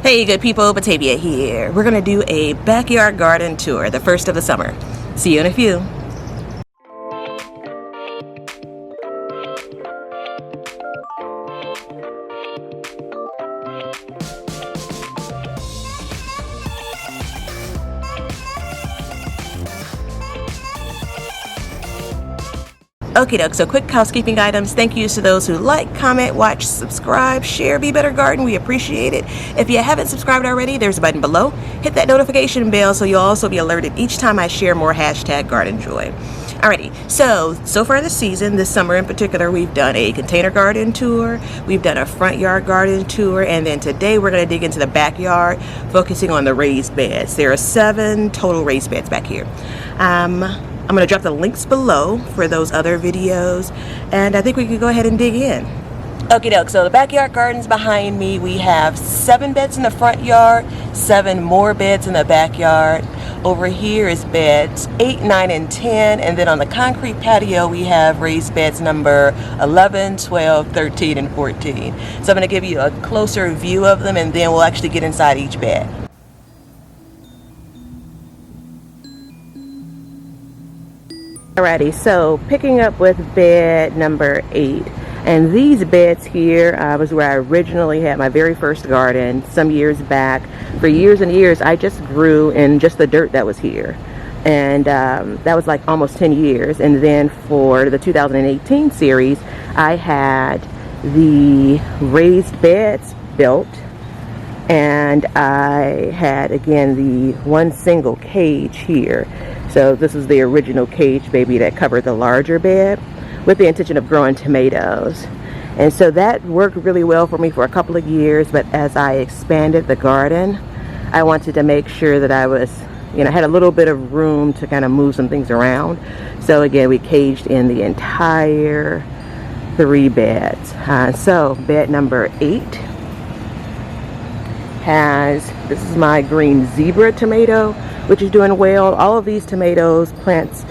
Hey good people, Batavia here. We're gonna do a backyard garden tour, the first of the summer. See you in a few. Okie doke, so quick housekeeping items. Thank yous to those who like, comment, watch, subscribe, share Be Better Garden. We appreciate it. If you haven't subscribed already, there's a button below. Hit that notification bell so you'll also be alerted each time I share more #GardenJoy. Alrighty, so far this season, this summer in particular, we've done a container garden tour, we've done a front yard garden tour, and then today we're going to dig into the backyard, focusing on the raised beds. There are 7 total raised beds back here. I'm going to drop the links below for those other videos, and I think we could go ahead and dig in. Okie doke, so the backyard garden's behind me. We have 7 beds in the front yard, 7 more beds in the backyard. Over here is beds 8, 9, and 10, and then on the concrete patio we have raised beds number 11, 12, 13, and 14. So I'm going to give you a closer view of them, and then we'll actually get inside each bed. Alrighty, so picking up with bed number 8, and these beds here was where I originally had my very first garden some years back. For years and years I just grew in just the dirt that was here, and that was like almost 10 years. And then for the 2018 series I had the raised beds built, and I had again the one single cage here. So this is the original cage baby that covered the larger bed with the intention of growing tomatoes. And so that worked really well for me for a couple of years, but as I expanded the garden, I wanted to make sure that I was, had a little bit of room to kind of move some things around. So again, we caged in the entire 3 beds. So bed number 8 this is my green zebra tomato, which is doing well. All of these tomatoes plants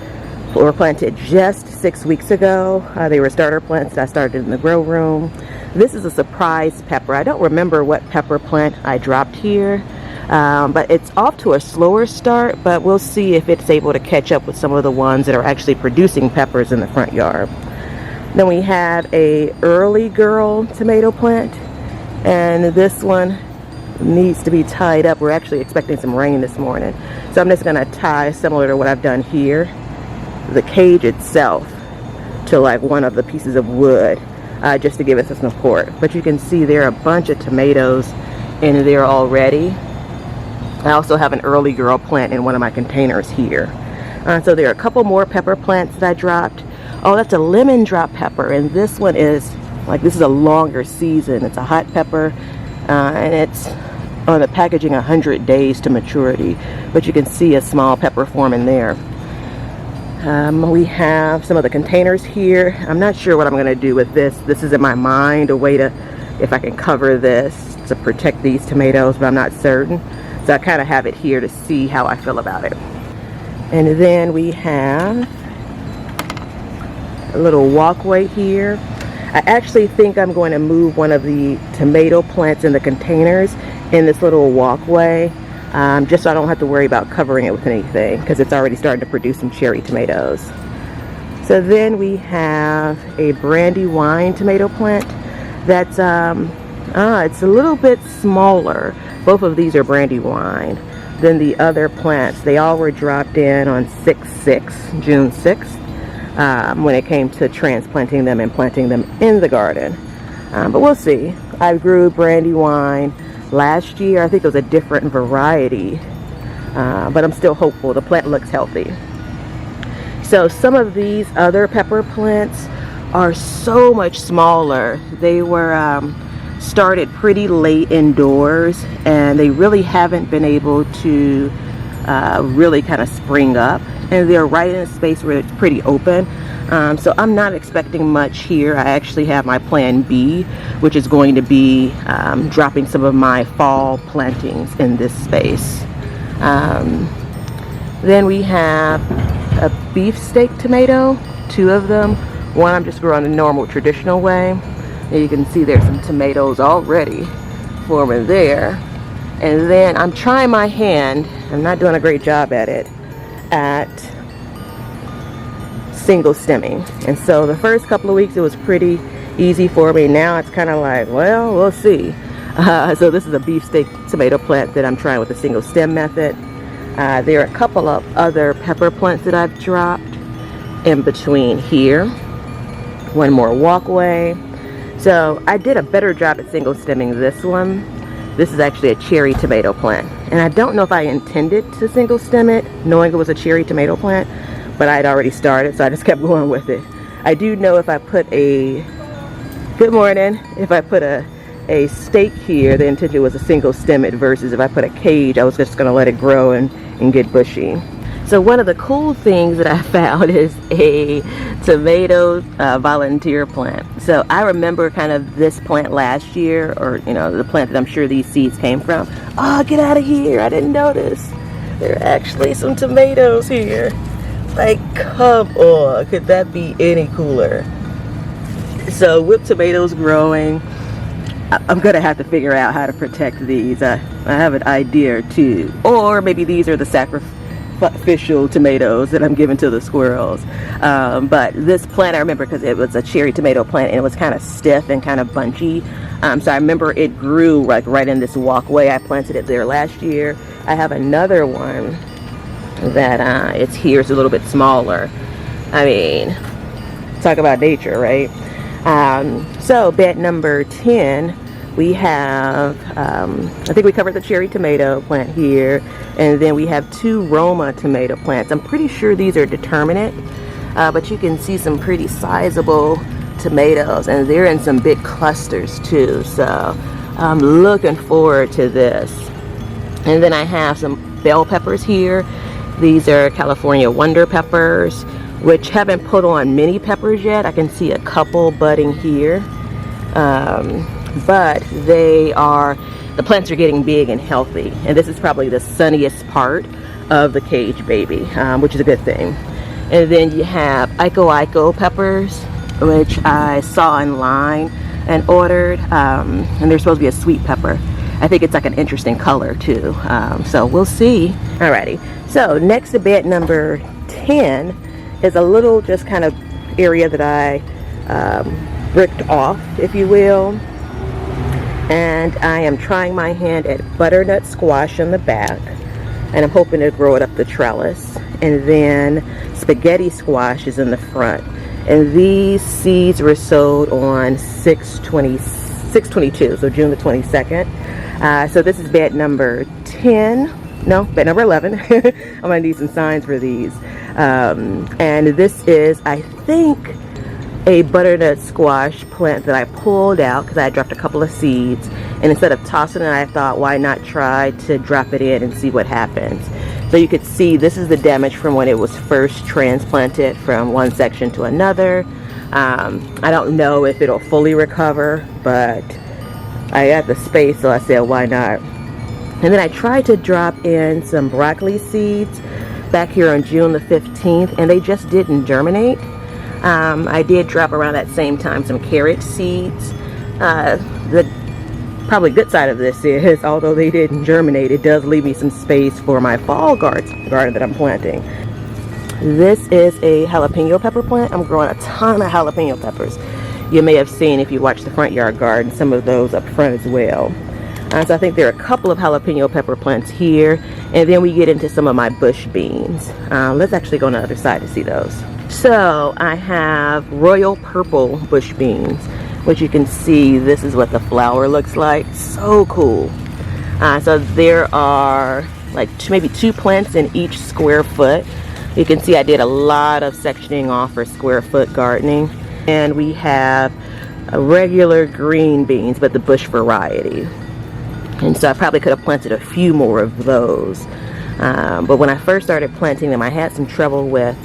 were planted just 6 weeks ago. They were starter plants that I started in the grow room. This is a surprise pepper. I don't remember what pepper plant I dropped here, but it's off to a slower start, but we'll see if it's able to catch up with some of the ones that are actually producing peppers in the front yard. Then we have a early girl tomato plant, and this one needs to be tied up. We're actually expecting some rain this morning, so I'm just going to tie, similar to what I've done here, the cage itself to like one of the pieces of wood, just to give it some support. But you can see there are a bunch of tomatoes in there already. I also have an early girl plant in one of my containers here. So there are a couple more pepper plants that I dropped. Oh, that's a lemon drop pepper, and this one is this is a longer season. It's a hot pepper, and it's on the packaging 100 days to maturity, but you can see a small pepper forming there. We have some of the containers here. I'm not sure what I'm going to do with this. This is in my mind a way to, if I can cover this to protect these tomatoes, but I'm not certain. So I kind of have it here to see how I feel about it. And then we have a little walkway here. I actually think I'm going to move one of the tomato plants in the containers in this little walkway, just so I don't have to worry about covering it with anything, because it's already starting to produce some cherry tomatoes. So then we have a Brandywine tomato plant that's it's a little bit smaller. Both of these are Brandywine than the other plants. They all were dropped in on June 6th, when it came to transplanting them and planting them in the garden. But we'll see. I grew Brandywine last year. I think it was a different variety, but I'm still hopeful. The plant looks healthy. So some of these other pepper plants are so much smaller. They were started pretty late indoors, and they really haven't been able to really kind of spring up, and they're right in a space where it's pretty open. So I'm not expecting much here. I actually have my plan B, which is going to be dropping some of my fall plantings in this space. Then we have a beefsteak tomato, 2 of them. One I'm just growing the normal traditional way. And you can see there's some tomatoes already forming there. And then I'm trying my hand, I'm not doing a great job at it, at single stemming. And so the first couple of weeks it was pretty easy for me. Now it's kind of like, well, we'll see. So this is a beefsteak tomato plant that I'm trying with the single stem method. There are a couple of other pepper plants that I've dropped in between here. One more walkway. So I did a better job at single stemming this one. This is actually a cherry tomato plant. And I don't know if I intended to single stem it, knowing it was a cherry tomato plant, but I'd already started, so I just kept going with it. I do know if I put a, good morning, if I put a stake here, the intention was to single stem it, versus if I put a cage, I was just gonna let it grow and get bushy. So one of the cool things that I found is a tomato volunteer plant. So I remember kind of this plant last year, or you know, the plant that I'm sure these seeds came from. Oh, get out of here, I didn't notice. There are actually some tomatoes here. Like, come on, could that be any cooler? So with tomatoes growing, I'm gonna have to figure out how to protect these. I have an idea or two. Or maybe these are the sacrificial tomatoes that I'm giving to the squirrels. But this plant, I remember because it was a cherry tomato plant and it was kind of stiff and kind of bunchy. So I remember it grew like right in this walkway. I planted it there last year. I have another one that it's here. It's a little bit smaller. I mean, talk about nature, right? So bed number 10, we have, I think we covered the cherry tomato plant here, and then we have 2 Roma tomato plants. I'm pretty sure these are determinate, but you can see some pretty sizable tomatoes, and they're in some big clusters too, so I'm looking forward to this. And then I have some bell peppers here. These are California Wonder peppers, which haven't put on mini peppers yet. I can see a couple budding here, but the plants are getting big and healthy, and this is probably the sunniest part of the cage baby, which is a good thing. And then you have Iko peppers, which I saw online and ordered, and they're supposed to be a sweet pepper. I think it's like an interesting color too, so we'll see. Alrighty, so next to bed number 10 is a little just kind of area that I bricked off, if you will. And I am trying my hand at butternut squash in the back, and I'm hoping to grow it up the trellis. And then spaghetti squash is in the front. And these seeds were sowed on 6/22, so June the 22nd. So this is bed number 10. No, bed number 11. I'm gonna need some signs for these. And this is, I think, a butternut squash plant that I pulled out because I had dropped a couple of seeds, and instead of tossing it, I thought, why not try to drop it in and see what happens. So you could see this is the damage from when it was first transplanted from one section to another. I don't know if it'll fully recover, but I got the space, so I said, why not? And then I tried to drop in some broccoli seeds back here on June the 15th, and they just didn't germinate. I did drop around that same time some carrot seeds. The probably good side of this is, although they didn't germinate, it does leave me some space for my fall garden that I'm planting. This is a jalapeno pepper plant. I'm growing a ton of jalapeno peppers. You may have seen, if you watch the front yard garden, some of those up front as well. So I think there are a couple of jalapeno pepper plants here, and then we get into some of my bush beans. Let's actually go on the other side to see those. So I have royal purple bush beans, which you can see, this is what the flower looks like. So cool. So there are like maybe 2 plants in each square foot. You can see I did a lot of sectioning off for square foot gardening. And we have regular green beans, but the bush variety. And so I probably could have planted a few more of those. But when I first started planting them, I had some trouble with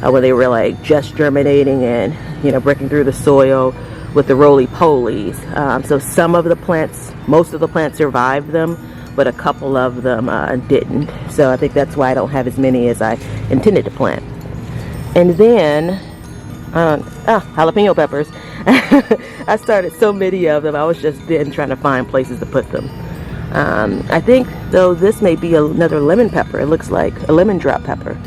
when they were like just germinating and, you know, breaking through the soil with the roly-polies. So some of the plants, most of the plants survived them, but a couple of them didn't. So I think that's why I don't have as many as I intended to plant. And then jalapeno peppers. I started so many of them, I was just then trying to find places to put them. I think though this may be another lemon pepper. It looks like a lemon drop pepper.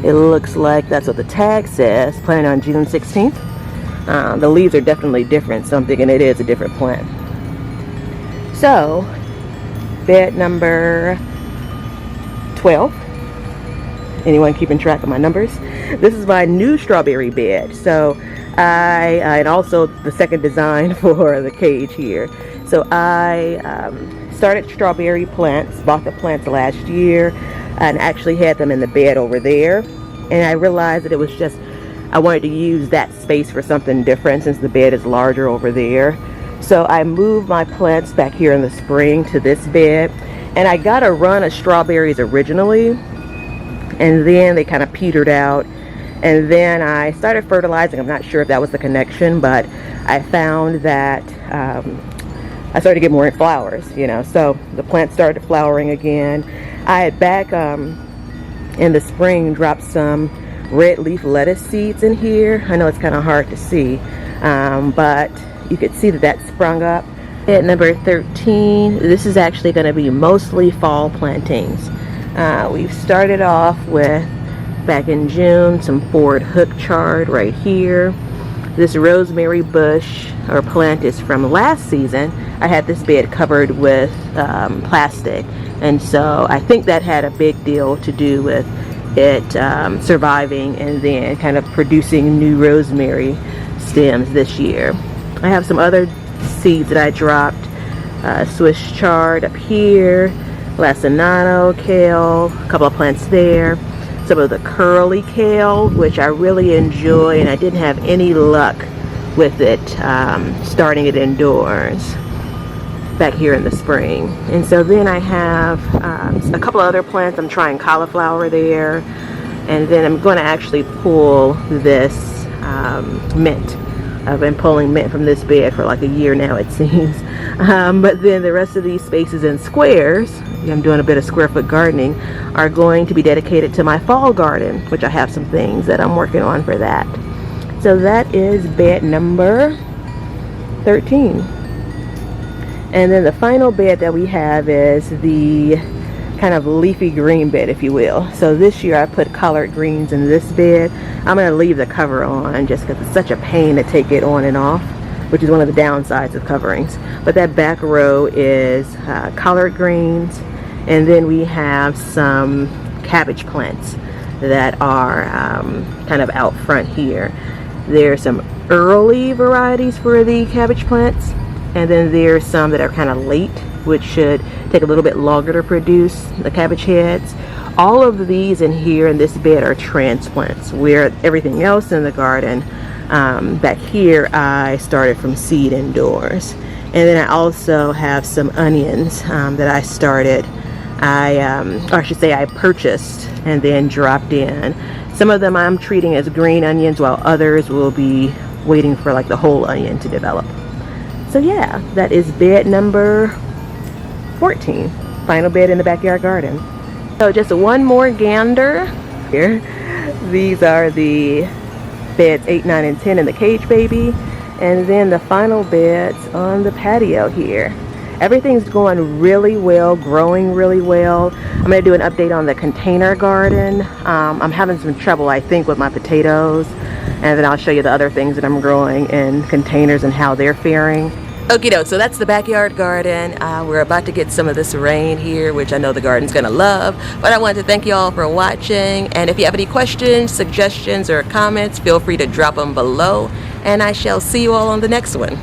It looks like that's what the tag says, planted on June 16th. The leaves are definitely different, so I'm thinking it is a different plant. So, bed number 12. Anyone keeping track of my numbers? This is my new strawberry bed. So, and also the second design for the cage here. So I started strawberry plants, bought the plants last year, and actually had them in the bed over there. And I realized that it was just, I wanted to use that space for something different since the bed is larger over there. So I moved my plants back here in the spring to this bed. And I got a run of strawberries originally, and then they kind of petered out. And then I started fertilizing. I'm not sure if that was the connection, but I found that I started to get more flowers, you know. So the plants started flowering again. I had back in the spring dropped some red leaf lettuce seeds in here. I know it's kind of hard to see, but you could see that sprung up. At number 13, this is actually going to be mostly fall plantings. We've started off with, back in June, some Ford hook chard right here. This rosemary bush or plant is from last season. I had this bed covered with plastic, and so I think that had a big deal to do with it surviving and then kind of producing new rosemary stems this year. I have some other seeds that I dropped. Swiss chard up here, lacinato, kale, a couple of plants there. Some of the curly kale, which I really enjoy, and I didn't have any luck with it starting it indoors back here in the spring. And so then I have a couple of other plants. I'm trying cauliflower there, and then I'm going to actually pull this mint. I've been pulling mint from this bed for like a year now, it seems. But then the rest of these spaces in squares, I'm doing a bit of square foot gardening, are going to be dedicated to my fall garden, which I have some things that I'm working on for that. So that is bed number 13. And then the final bed that we have is the kind of leafy green bed, if you will. So this year I put collard greens in this bed. I'm going to leave the cover on just because it's such a pain to take it on and off, which is one of the downsides of coverings. But that back row is collard greens, and then we have some cabbage plants that are kind of out front here. There's some early varieties for the cabbage plants, and then there's some that are kind of late, which should take a little bit longer to produce the cabbage heads. All of these in here in this bed are transplants, where everything else in the garden back here I started from seed indoors. And then I also have some onions that I started, or I should say I purchased and then dropped in. Some of them I'm treating as green onions, while others will be waiting for like the whole onion to develop. So yeah, that is bed number 14, final bed in the backyard garden. So just one more gander here. These are the beds 8, 9, and 10 in the cage baby, and then the final beds on the patio here. Everything's going really well, growing really well. I'm going to do an update on the container garden. I'm having some trouble, I think, with my potatoes, and then I'll show you the other things that I'm growing in containers and how they're faring. Okie doke, so that's the backyard garden. We're about to get some of this rain here, which I know the garden's gonna love. But I wanted to thank you all for watching, and if you have any questions, suggestions, or comments, feel free to drop them below, and I shall see you all on the next one.